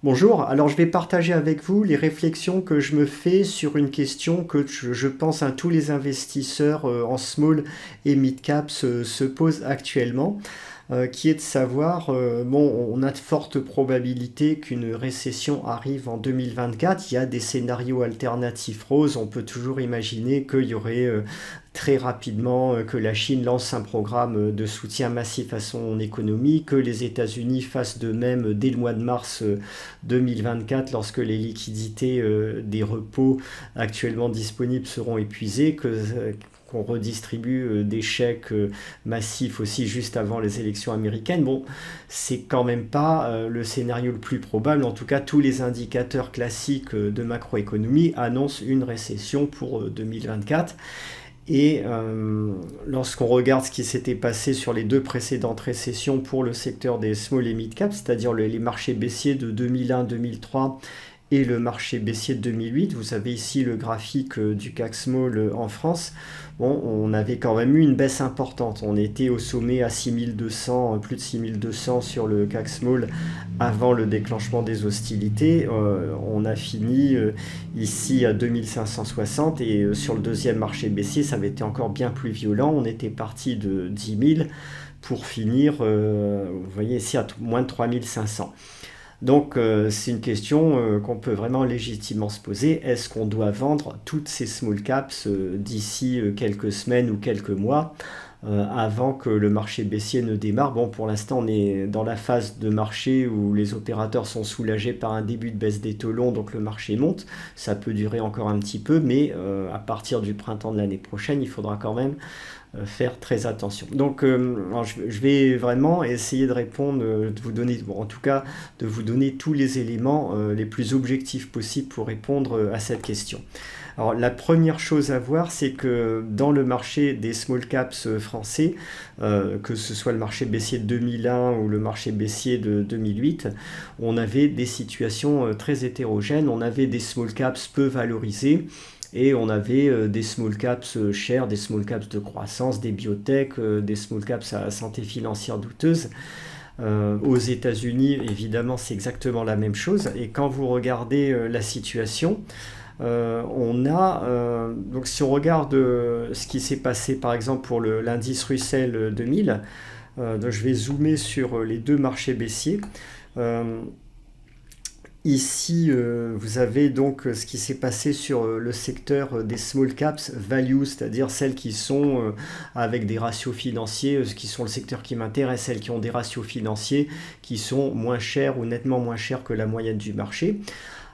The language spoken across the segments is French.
Bonjour, alors je vais partager avec vous les réflexions que je me fais sur une question que je pense à tous les investisseurs en small et mid cap se posent actuellement, qui est de savoir, bon, on a de fortes probabilités qu'une récession arrive en 2024. Il y a des scénarios alternatifs roses. On peut toujours imaginer qu'il y aurait très rapidement que la Chine lance un programme de soutien massif à son économie, que les États-Unis fassent de même dès le mois de mars 2024 lorsque les liquidités des repos actuellement disponibles seront épuisées, qu'on redistribue des chèques massifs aussi juste avant les élections américaines. Bon, c'est quand même pas le scénario le plus probable. En tout cas, tous les indicateurs classiques de macroéconomie annoncent une récession pour 2024. Et lorsqu'on regarde ce qui s'était passé sur les deux précédentes récessions pour le secteur des small et mid cap, c'est-à-dire les marchés baissiers de 2001-2003 et le marché baissier de 2008, vous avez ici le graphique du CAC Small en France. Bon, on avait quand même eu une baisse importante. On était au sommet à 6200, plus de 6200 sur le CAC Small avant le déclenchement des hostilités. On a fini ici à 2560 et sur le deuxième marché baissier, ça avait été encore bien plus violent. On était parti de 10 000 pour finir, vous voyez ici, à moins de 3500. Donc c'est une question qu'on peut vraiment légitimement se poser. Est-ce qu'on doit vendre toutes ces small caps d'ici quelques semaines ou quelques mois avant que le marché baissier ne démarre? Bon, pour l'instant, on est dans la phase de marché où les opérateurs sont soulagés par un début de baisse des taux longs, donc le marché monte. Ça peut durer encore un petit peu, mais à partir du printemps de l'année prochaine, il faudra quand même faire très attention. Donc je vais vraiment essayer de répondre, de vous donner, bon, en tout cas de vous donner tous les éléments les plus objectifs possibles pour répondre à cette question. Alors la première chose à voir, c'est que dans le marché des small caps français, que ce soit le marché baissier de 2001 ou le marché baissier de 2008, on avait des situations très hétérogènes. On avait des small caps peu valorisés, et on avait des small caps chers, des small caps de croissance, des biotech, des small caps à santé financière douteuse. Aux États-Unis, évidemment, c'est exactement la même chose. Et quand vous regardez la situation, donc si on regarde ce qui s'est passé par exemple pour l'indice Russell 2000, donc je vais zoomer sur les deux marchés baissiers. Ici, vous avez donc ce qui s'est passé sur le secteur des small caps value, c'est-à-dire celles qui sont avec des ratios financiers, ce qui sont le secteur qui m'intéresse, celles qui ont des ratios financiers qui sont moins chers ou nettement moins chers que la moyenne du marché.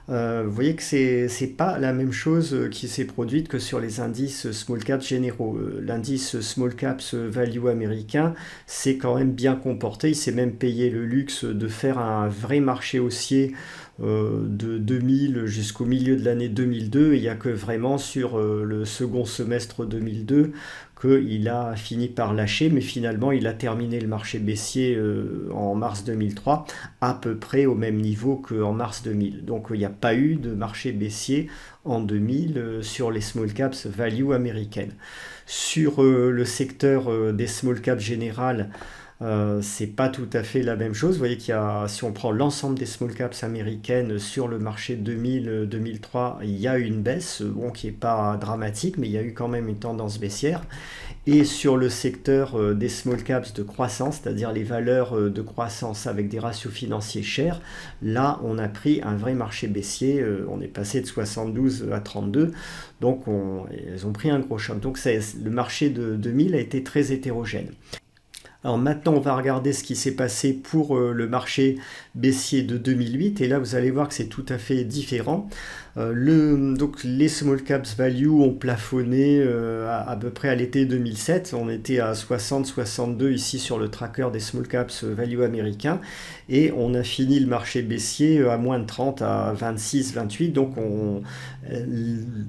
Vous voyez que c'est pas la même chose qui s'est produite que sur les indices small caps généraux. L'indice small caps value américain s'est quand même bien comporté. Il s'est même payé le luxe de faire un vrai marché haussier de 2000 jusqu'au milieu de l'année 2002. Il n'y a que vraiment sur le second semestre 2002 qu'il a fini par lâcher, mais finalement il a terminé le marché baissier en mars 2003 à peu près au même niveau qu'en mars 2000. Donc il n'y a pas eu de marché baissier en 2000 sur les small caps value américaines. Sur le secteur des small caps générales, c'est pas tout à fait la même chose. Vous voyez qu'il y a, si on prend l'ensemble des small caps américaines sur le marché 2000-2003, il y a une baisse, bon, qui n'est pas dramatique, mais il y a eu quand même une tendance baissière. Et sur le secteur des small caps de croissance, c'est-à-dire les valeurs de croissance avec des ratios financiers chers, là on a pris un vrai marché baissier, on est passé de 72 à 32, donc ils ont pris un gros choc. Donc le marché de 2000 a été très hétérogène. Alors maintenant, on va regarder ce qui s'est passé pour le marché baissier de 2008. Et là, vous allez voir que c'est tout à fait différent. Donc les small caps value ont plafonné à peu près à l'été 2007. On était à 60-62 ici sur le tracker des small caps value américains. Et on a fini le marché baissier à moins de 30, à 26-28. Donc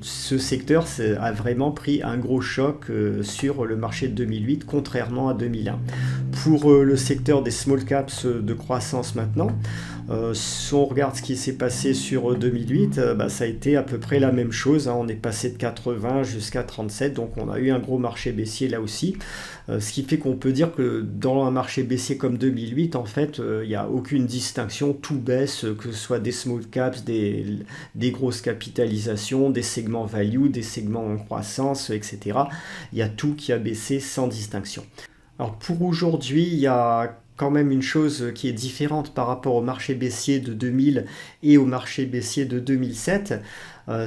ce secteur a vraiment pris un gros choc sur le marché de 2008, contrairement à 2001. Pour le secteur des small caps de croissance maintenant, actuellement. Si on regarde ce qui s'est passé sur 2008, ça a été à peu près la même chose, hein. On est passé de 80 jusqu'à 37, donc on a eu un gros marché baissier là aussi. Ce qui fait qu'on peut dire que dans un marché baissier comme 2008, en fait, il n'y a aucune distinction, tout baisse, que ce soit des small caps, des grosses capitalisations, des segments value, des segments en croissance, etc. Il y a tout qui a baissé sans distinction. Alors pour aujourd'hui, il y a quand même une chose qui est différente par rapport au marché baissier de 2000 et au marché baissier de 2007.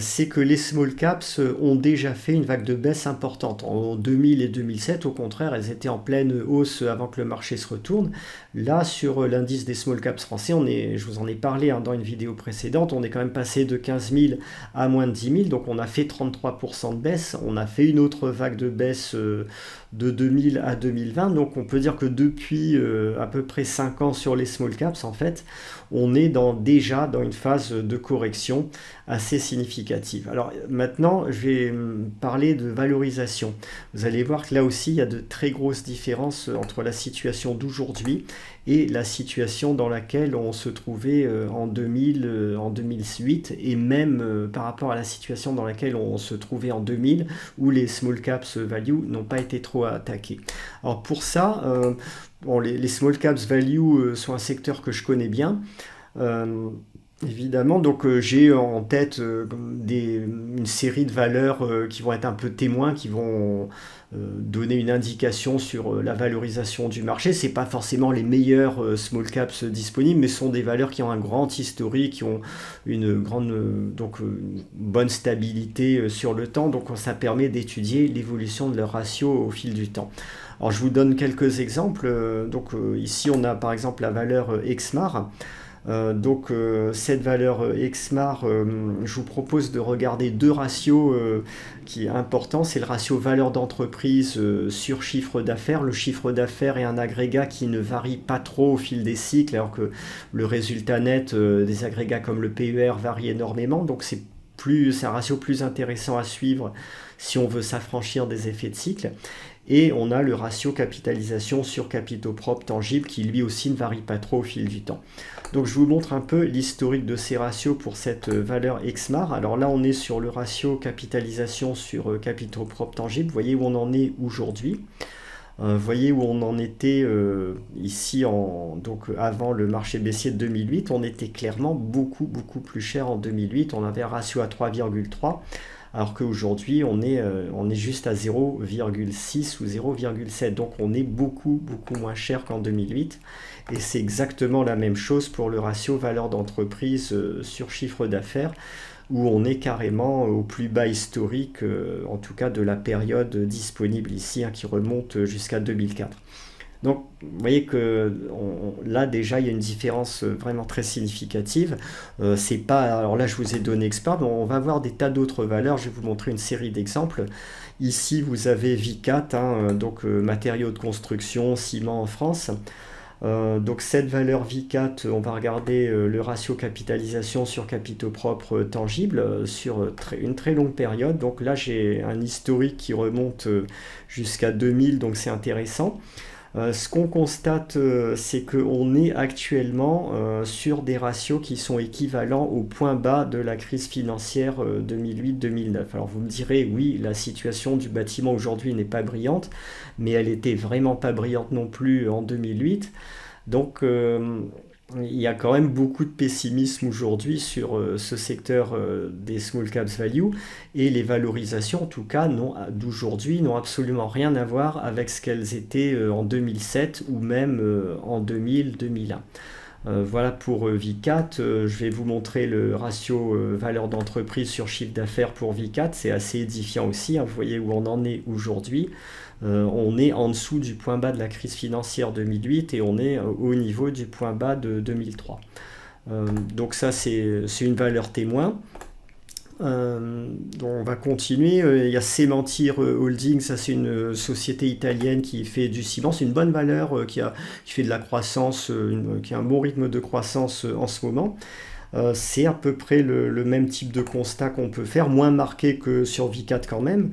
C'est que les small caps ont déjà fait une vague de baisse importante. En 2000 et 2007, au contraire, elles étaient en pleine hausse avant que le marché se retourne. Là, sur l'indice des small caps français, je vous en ai parlé dans une vidéo précédente, on est quand même passé de 15 000 à moins de 10 000, donc on a fait 33% de baisse. On a fait une autre vague de baisse de 2000 à 2020, donc on peut dire que depuis à peu près 5 ans sur les small caps, en fait, on est déjà dans une phase de correction assez significative. Alors maintenant, je vais parler de valorisation. Vous allez voir que là aussi, il y a de très grosses différences entre la situation d'aujourd'hui et la situation dans laquelle on se trouvait en 2000, en 2008, et même par rapport à la situation dans laquelle on se trouvait en 2000, où les small caps value n'ont pas été trop attaqués. Alors pour ça, les small caps value sont un secteur que je connais bien. Évidemment, donc j'ai en tête une série de valeurs qui vont être un peu témoins, qui vont donner une indication sur la valorisation du marché. C'est pas forcément les meilleurs small caps disponibles, mais ce sont des valeurs qui ont un grand historique, qui ont une bonne stabilité sur le temps. Donc ça permet d'étudier l'évolution de leur ratio au fil du temps. Alors je vous donne quelques exemples. Ici on a par exemple la valeur Exmar. Cette valeur Exmar, je vous propose de regarder deux ratios qui est important. C'est le ratio valeur d'entreprise sur chiffre d'affaires. Le chiffre d'affaires est un agrégat qui ne varie pas trop au fil des cycles, alors que le résultat net des agrégats comme le PER varie énormément. Donc c'est un ratio plus intéressant à suivre si on veut s'affranchir des effets de cycle. Et on a le ratio capitalisation sur capitaux propres tangibles qui lui aussi ne varie pas trop au fil du temps. Donc je vous montre un peu l'historique de ces ratios pour cette valeur Exmar. Alors là on est sur le ratio capitalisation sur capitaux propres tangibles. Vous voyez où on en est aujourd'hui. Vous voyez où on en était ici avant le marché baissier de 2008. On était clairement beaucoup plus cher en 2008. On avait un ratio à 3,3. Alors qu'aujourd'hui, on est juste à 0,6 ou 0,7. Donc on est beaucoup moins cher qu'en 2008. Et c'est exactement la même chose pour le ratio valeur d'entreprise sur chiffre d'affaires, où on est carrément au plus bas historique, en tout cas de la période disponible ici, qui remonte jusqu'à 2004. Donc, vous voyez que là, déjà, il y a une différence vraiment très significative. Alors là, je vous ai donné Exmar, mais on va voir des tas d'autres valeurs. Je vais vous montrer une série d'exemples. Ici, vous avez Vicat, matériaux de construction, ciment en France. Donc cette valeur Vicat, on va regarder le ratio capitalisation sur capitaux propres tangibles sur une très longue période. Donc là, j'ai un historique qui remonte jusqu'à 2000, donc c'est intéressant. Ce qu'on constate, c'est qu'on est actuellement sur des ratios qui sont équivalents au point bas de la crise financière 2008-2009. Alors vous me direz, oui, la situation du bâtiment aujourd'hui n'est pas brillante, mais elle était vraiment pas brillante non plus en 2008. Donc il y a quand même beaucoup de pessimisme aujourd'hui sur ce secteur des small caps value, et les valorisations en tout cas d'aujourd'hui n'ont absolument rien à voir avec ce qu'elles étaient en 2007 ou même en 2000-2001. Voilà pour Vicat. Je vais vous montrer le ratio valeur d'entreprise sur chiffre d'affaires pour Vicat. C'est assez édifiant aussi, vous voyez où on en est aujourd'hui. On est en dessous du point bas de la crise financière 2008 et on est au niveau du point bas de 2003. Donc ça, c'est une valeur témoin. Donc on va continuer. Il y a Cementir Holding, ça c'est une société italienne qui fait du ciment. C'est une bonne valeur qui fait de la croissance, qui a un bon rythme de croissance en ce moment. C'est à peu près le même type de constat qu'on peut faire, moins marqué que sur Vicat quand même.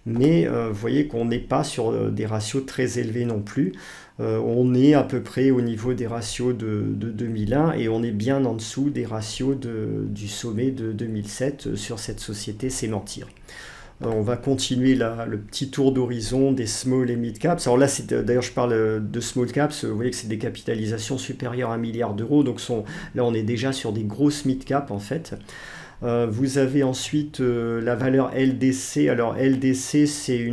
mais vous voyez qu'on n'est pas sur des ratios très élevés non plus. On est à peu près au niveau des ratios de 2001 et on est bien en dessous des ratios du sommet de 2007 sur cette société Sémentir. On va continuer le petit tour d'horizon des small et mid caps. Alors là, d'ailleurs, je parle de small caps. Vous voyez que c'est des capitalisations supérieures à 1 milliard d'euros. Donc là, on est déjà sur des grosses mid caps en fait. Vous avez ensuite la valeur LDC. Alors LDC, c'est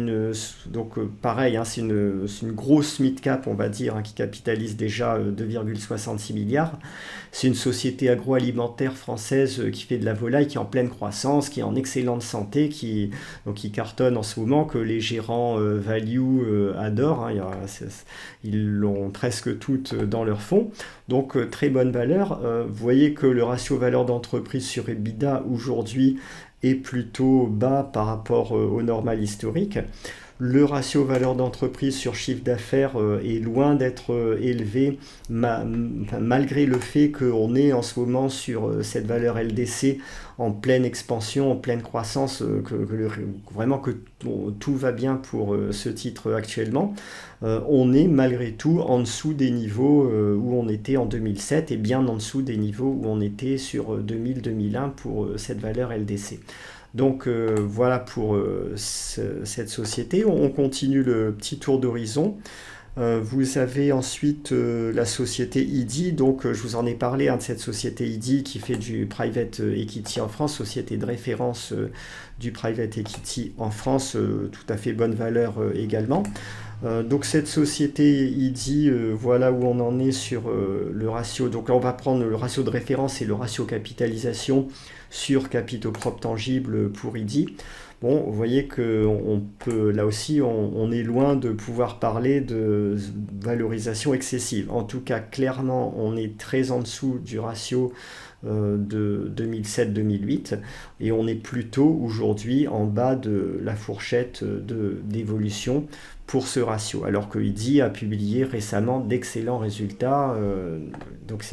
pareil, hein, c'est une grosse mid-cap, on va dire, hein, qui capitalise déjà 2,66 milliards. C'est une société agroalimentaire française qui fait de la volaille, qui est en pleine croissance, qui est en excellente santé, qui cartonne en ce moment, que les gérants value adorent. Hein, ils l'ont presque toutes dans leur fonds. Donc très bonne valeur. Vous voyez que le ratio valeur d'entreprise sur EBITDA aujourd'hui est plutôt bas par rapport au normal historique. Le ratio valeur d'entreprise sur chiffre d'affaires est loin d'être élevé malgré le fait qu'on est en ce moment sur cette valeur LDC en pleine expansion, en pleine croissance, vraiment que tout va bien pour ce titre actuellement. On est malgré tout en dessous des niveaux où on était en 2007 et bien en dessous des niveaux où on était sur 2000-2001 pour cette valeur LDC. Donc voilà pour cette société. On continue le petit tour d'horizon. Vous avez ensuite la société IDI, donc je vous en ai parlé de cette société IDI qui fait du private equity en France, société de référence du private equity en France, tout à fait bonne valeur également. Donc cette société IDI, voilà où on en est sur le ratio. Donc là on va prendre le ratio de référence et le ratio capitalisation sur capitaux propres tangibles pour IDI. Bon, vous voyez que là aussi, on est loin de pouvoir parler de valorisation excessive. En tout cas, clairement, on est très en dessous du ratio de 2007-2008 et on est plutôt aujourd'hui en bas de la fourchette d'évolution pour ce ratio, alors que IDI a publié récemment d'excellents résultats. Donc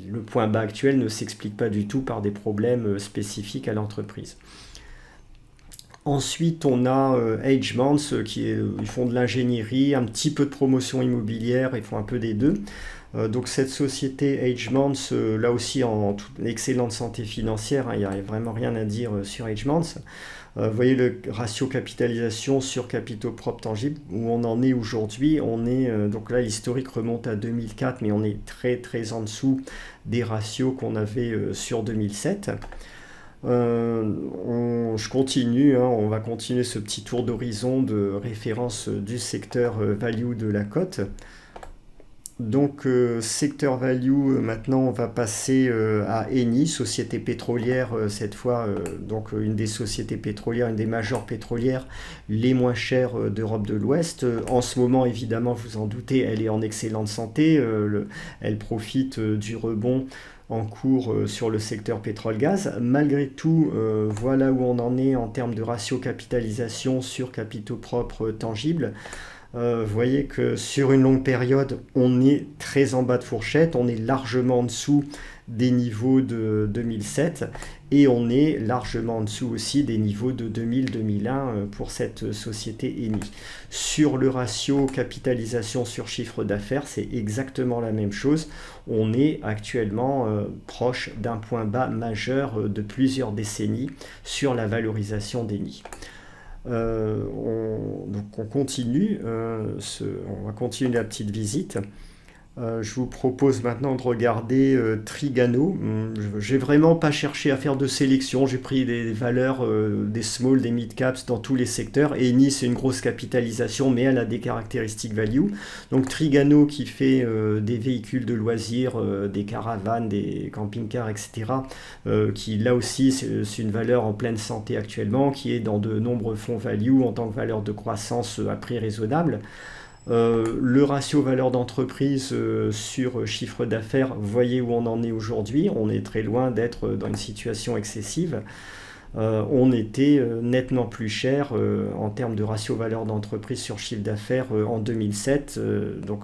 le point bas actuel ne s'explique pas du tout par des problèmes spécifiques à l'entreprise. Ensuite, on a Hedgemans, ils font de l'ingénierie, un petit peu de promotion immobilière, ils font un peu des deux. Donc cette société Hedgemans, là aussi en excellente santé financière, hein, il n'y a vraiment rien à dire sur Hedgemans. Vous voyez le ratio capitalisation sur capitaux propres tangibles, où on en est aujourd'hui. Donc là, l'historique remonte à 2004, mais on est très très en dessous des ratios qu'on avait sur 2007. Je continue, hein, on va continuer ce petit tour d'horizon de référence du secteur value de la cote. Donc secteur value, maintenant on va passer à Eni, société pétrolière cette fois, donc une des sociétés pétrolières, une des majeures pétrolières les moins chères d'Europe de l'Ouest. En ce moment évidemment, vous en doutez, elle est en excellente santé, elle profite du rebond en cours sur le secteur pétrole-gaz. Malgré tout, voilà où on en est en termes de ratio capitalisation sur capitaux propres tangibles. Vous voyez que sur une longue période, on est très en bas de fourchette, on est largement en dessous des niveaux de 2007 et on est largement en dessous aussi des niveaux de 2000-2001 pour cette société Eni. Sur le ratio capitalisation sur chiffre d'affaires, c'est exactement la même chose. On est actuellement proche d'un point bas majeur de plusieurs décennies sur la valorisation d'Eni. Donc on continue, on va continuer la petite visite. Je vous propose maintenant de regarder Trigano. J'ai vraiment pas cherché à faire de sélection, j'ai pris des valeurs des small, des mid caps dans tous les secteurs. Eni, c'est une grosse capitalisation, mais elle a des caractéristiques value. Donc Trigano qui fait des véhicules de loisirs, des caravanes, des camping-cars, etc. Qui là aussi c'est une valeur en pleine santé actuellement, qui est dans de nombreux fonds value en tant que valeur de croissance à prix raisonnable. Le ratio valeur d'entreprise sur chiffre d'affaires, vous voyez où on en est aujourd'hui, on est très loin d'être dans une situation excessive. On était nettement plus cher en termes de ratio valeur d'entreprise sur chiffre d'affaires en 2007, donc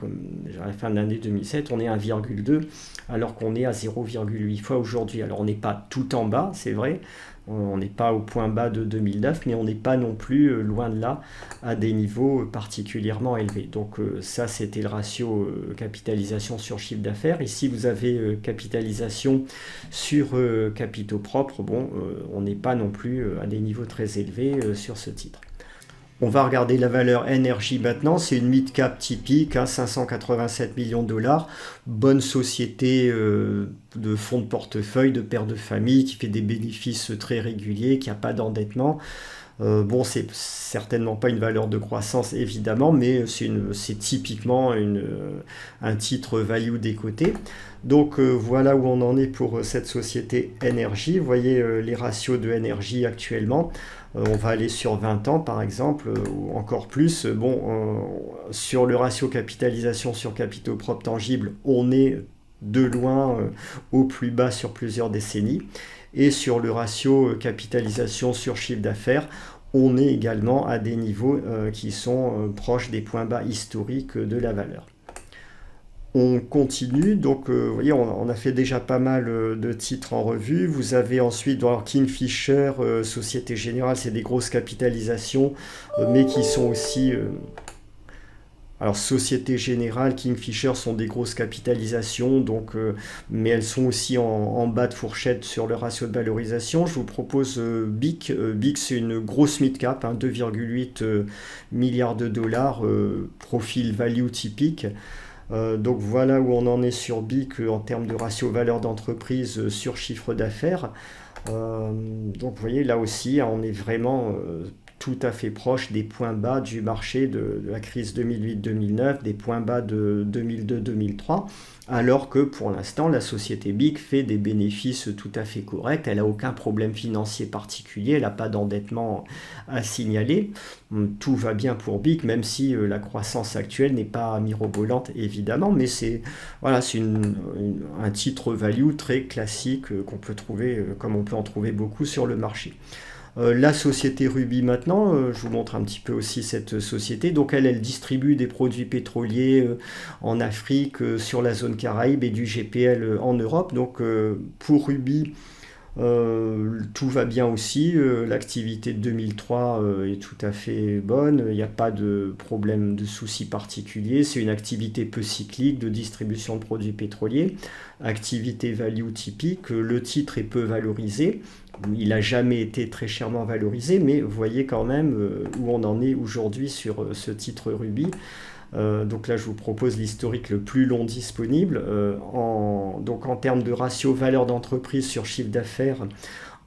à la fin de l'année 2007 on est à 1,2 alors qu'on est à 0,8 fois aujourd'hui. Alors on n'est pas tout en bas, c'est vrai, On n'est pas au point bas de 2009, mais on n'est pas non plus loin de là à des niveaux particulièrement élevés. Donc ça, c'était le ratio capitalisation sur chiffre d'affaires. Ici, vous avez capitalisation sur capitaux propres. Bon, on n'est pas non plus à des niveaux très élevés sur ce titre. On va regarder la valeur énergie maintenant, c'est une mid-cap typique, hein, 587 millions de dollars, bonne société de fonds de portefeuille, de père de famille, qui fait des bénéfices très réguliers, qui n'a pas d'endettement. Bon, c'est certainement pas une valeur de croissance évidemment, mais c'est typiquement un titre value des côtés. Donc voilà où on en est pour cette société énergie. Vous voyez les ratios de énergie actuellement. On va aller sur 20 ans par exemple, ou encore plus. Bon, sur le ratio capitalisation sur capitaux propres tangibles, on est de loin au plus bas sur plusieurs décennies. Et sur le ratio capitalisation sur chiffre d'affaires, on est également à des niveaux qui sont proches des points bas historiques de la valeur. On continue, donc vous voyez, on a fait déjà pas mal de titres en revue. Vous avez ensuite dans Kingfisher, Société Générale, c'est des grosses capitalisations, mais qui sont aussi... alors Société Générale, Kingfisher sont des grosses capitalisations, donc, mais elles sont aussi en bas de fourchette sur le ratio de valorisation. Je vous propose BIC. BIC, c'est une grosse mid-cap, hein, 2,8 milliards de dollars, profil value typique. Donc voilà où on en est sur BIC en termes de ratio valeur d'entreprise sur chiffre d'affaires. Donc vous voyez là aussi, hein, on est vraiment tout à fait proche des points bas du marché de la crise 2008-2009, des points bas de 2002-2003, alors que pour l'instant la société BIC fait des bénéfices tout à fait corrects, elle n'a aucun problème financier particulier, elle n'a pas d'endettement à signaler, tout va bien pour BIC, même si la croissance actuelle n'est pas mirobolante évidemment, mais c'est voilà, un titre value très classique qu'on peut trouver, comme on peut en trouver beaucoup sur le marché. La société Ruby maintenant, je vous montre un petit peu aussi cette société. Donc elle distribue des produits pétroliers en Afrique, sur la zone Caraïbe et du GPL en Europe. Donc pour Ruby, tout va bien aussi. L'activité de 2003 est tout à fait bonne. Il n'y a pas de problème, de soucis particuliers. C'est une activité peu cyclique de distribution de produits pétroliers. Activité value typique. Le titre est peu valorisé. Il n'a jamais été très chèrement valorisé, mais vous voyez quand même où on en est aujourd'hui sur ce titre Ruby. Donc là, je vous propose l'historique le plus long disponible. Donc en termes de ratio valeur d'entreprise sur chiffre d'affaires,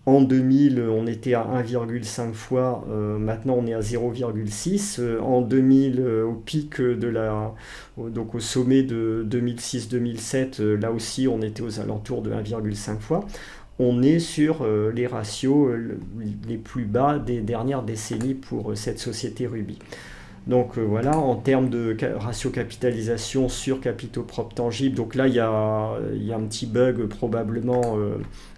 en 2000, on était à 1,5 fois, maintenant on est à 0,6. En 2000, au pic donc au sommet de 2006-2007, là aussi on était aux alentours de 1,5 fois. On est sur les ratios les plus bas des dernières décennies pour cette société Ruby. Donc voilà, en termes de ratio capitalisation sur capitaux propres tangibles, donc là il y a un petit bug probablement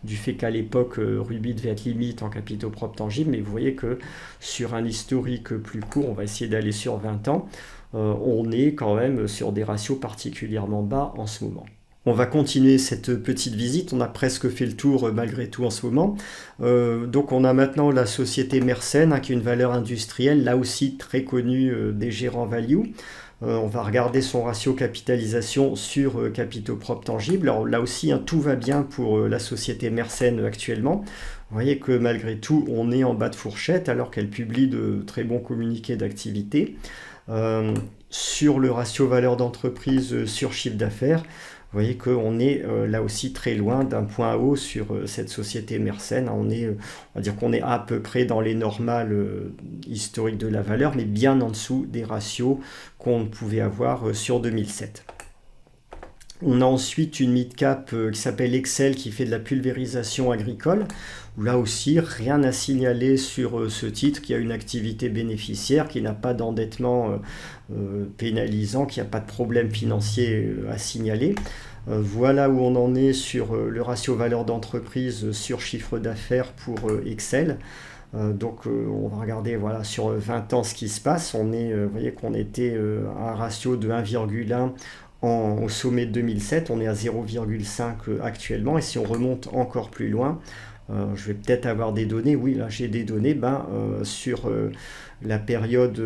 du fait qu'à l'époque Ruby devait être limite en capitaux propres tangibles, mais vous voyez que sur un historique plus court, on va essayer d'aller sur 20 ans, on est quand même sur des ratios particulièrement bas en ce moment. On va continuer cette petite visite, on a presque fait le tour malgré tout en ce moment. Donc on a maintenant la société Mersen, hein, qui est une valeur industrielle, là aussi très connue des gérants value. On va regarder son ratio capitalisation sur capitaux propres tangibles. Alors là aussi, hein, tout va bien pour la société Mersen actuellement. Vous voyez que malgré tout, on est en bas de fourchette alors qu'elle publie de très bons communiqués d'activité. Sur le ratio valeur d'entreprise sur chiffre d'affaires, vous voyez qu'on est là aussi très loin d'un point haut sur cette société Mersen. On va dire qu'on est à peu près dans les normales historiques de la valeur, mais bien en dessous des ratios qu'on pouvait avoir sur 2007. On a ensuite une mid-cap qui s'appelle Excel, qui fait de la pulvérisation agricole. Là aussi, rien à signaler sur ce titre, qui a une activité bénéficiaire, qui n'a pas d'endettement pénalisant, qui n'a pas de problème financier à signaler. Voilà où on en est sur le ratio valeur d'entreprise sur chiffre d'affaires pour Excel. Donc on va regarder voilà, sur 20 ans ce qui se passe. Vous voyez qu'on était à un ratio de 1,1 au sommet de 2007, on est à 0,5 actuellement, et si on remonte encore plus loin, Je vais peut-être avoir des données, oui, là j'ai des données, sur la période,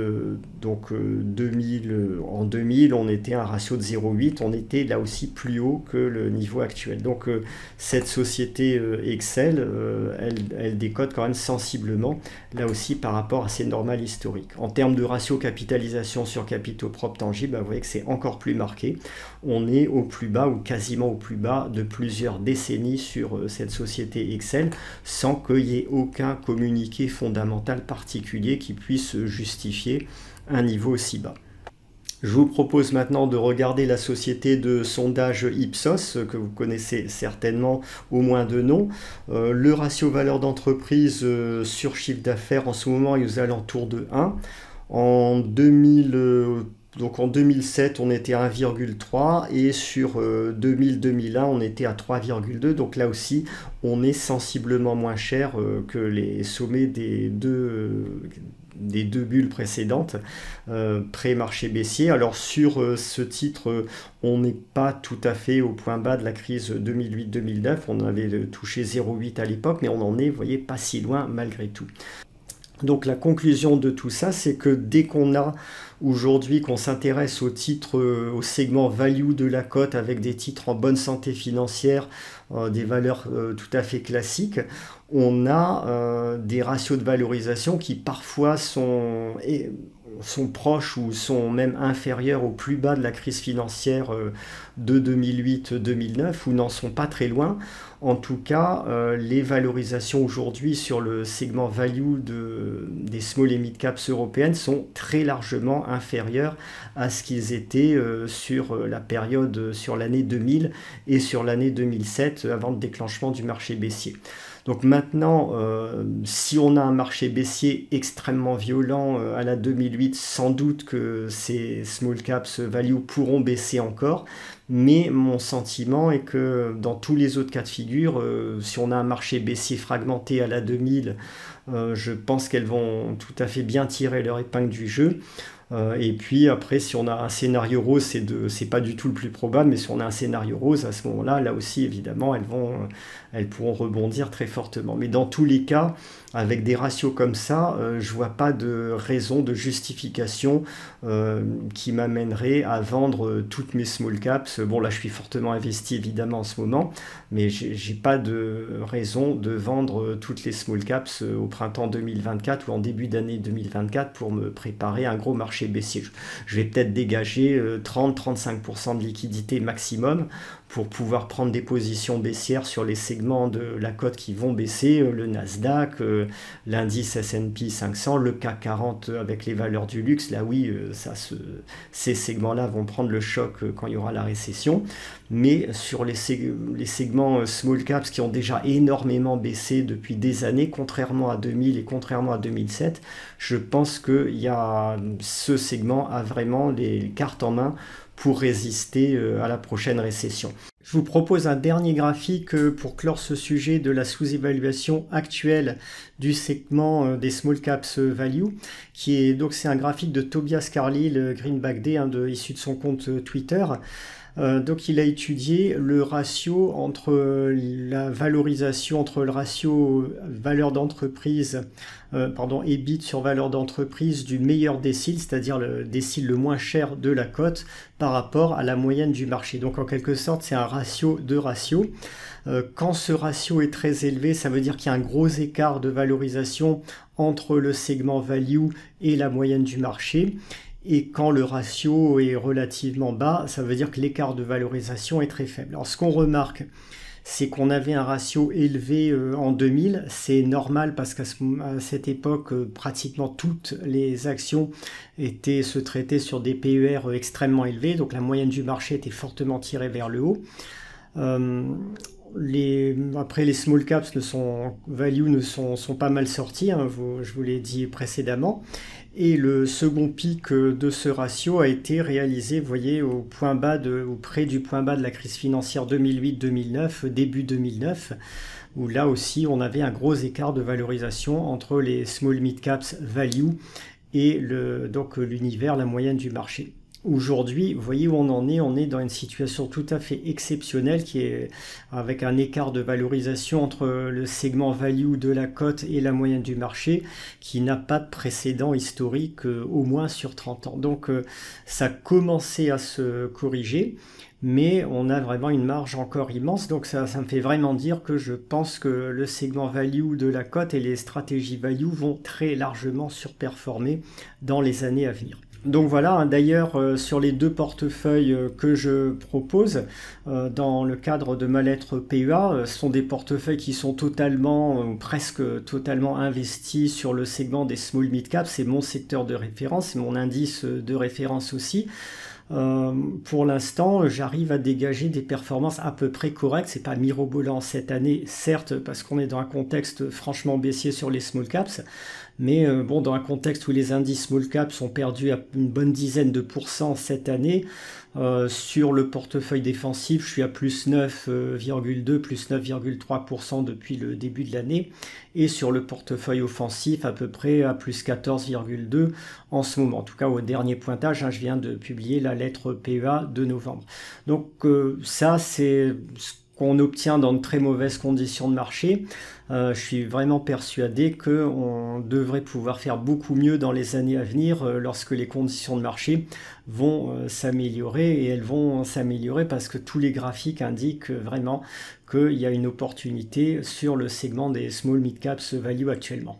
2000, en 2000, on était à un ratio de 0,8, on était là aussi plus haut que le niveau actuel. Donc cette société Excel, elle décode quand même sensiblement, là aussi par rapport à ses normales historiques. En termes de ratio capitalisation sur capitaux propres tangibles, vous voyez que c'est encore plus marqué. On est au plus bas ou quasiment au plus bas de plusieurs décennies sur cette société Excel, sans qu'il y ait aucun communiqué fondamental particulier qui puisse justifier un niveau aussi bas. Je vous propose maintenant de regarder la société de sondage Ipsos, que vous connaissez certainement au moins de nom. Le ratio valeur d'entreprise sur chiffre d'affaires en ce moment est aux alentours de 1. En 2007, on était à 1,3 et sur 2000-2001, on était à 3,2. Donc là aussi, on est sensiblement moins cher que les sommets des deux bulles précédentes, pré-marché baissier. Alors sur ce titre, on n'est pas tout à fait au point bas de la crise 2008-2009. On avait touché 0,8 à l'époque, mais on en est, vous voyez, pas si loin malgré tout. Donc la conclusion de tout ça, c'est que dès qu'on a aujourd'hui, qu'on s'intéresse au titre, au segment value de la cote avec des titres en bonne santé financière, des valeurs tout à fait classiques, on a des ratios de valorisation qui parfois sont proches ou sont même inférieurs au plus bas de la crise financière de 2008-2009 ou n'en sont pas très loin. En tout cas, les valorisations aujourd'hui sur le segment value des small et mid caps européennes sont très largement inférieures à ce qu'ils étaient sur la période, sur l'année 2000 et sur l'année 2007 avant le déclenchement du marché baissier. Donc maintenant, si on a un marché baissier extrêmement violent à la 2008, sans doute que ces small caps value pourront baisser encore. Mais mon sentiment est que dans tous les autres cas de figure, si on a un marché baissier fragmenté à la 2000, je pense qu'elles vont tout à fait bien tirer leur épingle du jeu. Et puis après, si on a un scénario rose, c'est pas du tout le plus probable, mais si on a un scénario rose, à ce moment-là, là aussi, évidemment, elles pourront rebondir très fortement. Mais dans tous les cas, avec des ratios comme ça, je vois pas de raison, de justification qui m'amènerait à vendre toutes mes small caps. Bon, là, je suis fortement investi, évidemment, en ce moment, mais j'ai pas de raison de vendre toutes les small caps au printemps 2024 ou en début d'année 2024 pour me préparer à un gros marché baissier. Je vais peut-être dégager 30-35% de liquidité maximum pour pouvoir prendre des positions baissières sur les segments de la cote qui vont baisser, le Nasdaq, l'indice S&P 500, le CAC 40 avec les valeurs du luxe. Là oui, ces segments-là vont prendre le choc quand il y aura la récession. Mais sur les segments small caps qui ont déjà énormément baissé depuis des années, contrairement à 2000 et contrairement à 2007, je pense que ce segment a vraiment les cartes en main pour résister à la prochaine récession. Je vous propose un dernier graphique pour clore ce sujet de la sous-évaluation actuelle du segment des small caps value, c'est un graphique de Tobias Carlyle, le Greenback Day, issu de son compte Twitter. Donc il a étudié le ratio entre la valorisation, entre le ratio valeur d'entreprise, EBIT sur valeur d'entreprise du meilleur décile, c'est-à-dire le décile le moins cher de la cote par rapport à la moyenne du marché. Donc en quelque sorte c'est un ratio de ratio. Quand ce ratio est très élevé, ça veut dire qu'il y a un gros écart de valorisation entre le segment value et la moyenne du marché. Et quand le ratio est relativement bas, ça veut dire que l'écart de valorisation est très faible. Alors ce qu'on remarque, c'est qu'on avait un ratio élevé en 2000. C'est normal parce qu'à cette époque, pratiquement toutes les actions se traitaient sur des PER extrêmement élevés. Donc la moyenne du marché était fortement tirée vers le haut. Après les small caps value sont pas mal sortis, je vous l'ai dit précédemment. Et le second pic de ce ratio a été réalisé, vous voyez, au point bas ou près du point bas de la crise financière 2008-2009, début 2009, où là aussi on avait un gros écart de valorisation entre les small mid caps value et donc l'univers, la moyenne du marché. Aujourd'hui, vous voyez où on est dans une situation tout à fait exceptionnelle qui est avec un écart de valorisation entre le segment value de la cote et la moyenne du marché qui n'a pas de précédent historique au moins sur 30 ans. Donc ça a commencé à se corriger, mais on a vraiment une marge encore immense. Donc ça me fait vraiment dire que je pense que le segment value de la cote et les stratégies value vont très largement surperformer dans les années à venir. Donc voilà, hein, d'ailleurs sur les deux portefeuilles que je propose dans le cadre de ma lettre PEA, ce sont des portefeuilles qui sont totalement, presque totalement investis sur le segment des small mid caps. C'est mon secteur de référence, c'est mon indice de référence aussi. Pour l'instant, j'arrive à dégager des performances à peu près correctes. C'est pas mirobolant cette année, certes, parce qu'on est dans un contexte franchement baissier sur les small caps, mais bon, dans un contexte où les indices small caps ont perdu à une bonne dizaine de pourcents cette année, sur le portefeuille défensif, je suis à plus 9,2, plus 9,3% depuis le début de l'année. Et sur le portefeuille offensif, à peu près à plus 14,2 en ce moment. En tout cas, au dernier pointage, hein, je viens de publier la lettre PEA de novembre. Donc ça, c'est ce qu'on obtient dans de très mauvaises conditions de marché. Je suis vraiment persuadé qu'on devrait pouvoir faire beaucoup mieux dans les années à venir lorsque les conditions de marché vont s'améliorer, et elles vont s'améliorer parce que tous les graphiques indiquent vraiment qu'il y a une opportunité sur le segment des small mid caps value actuellement.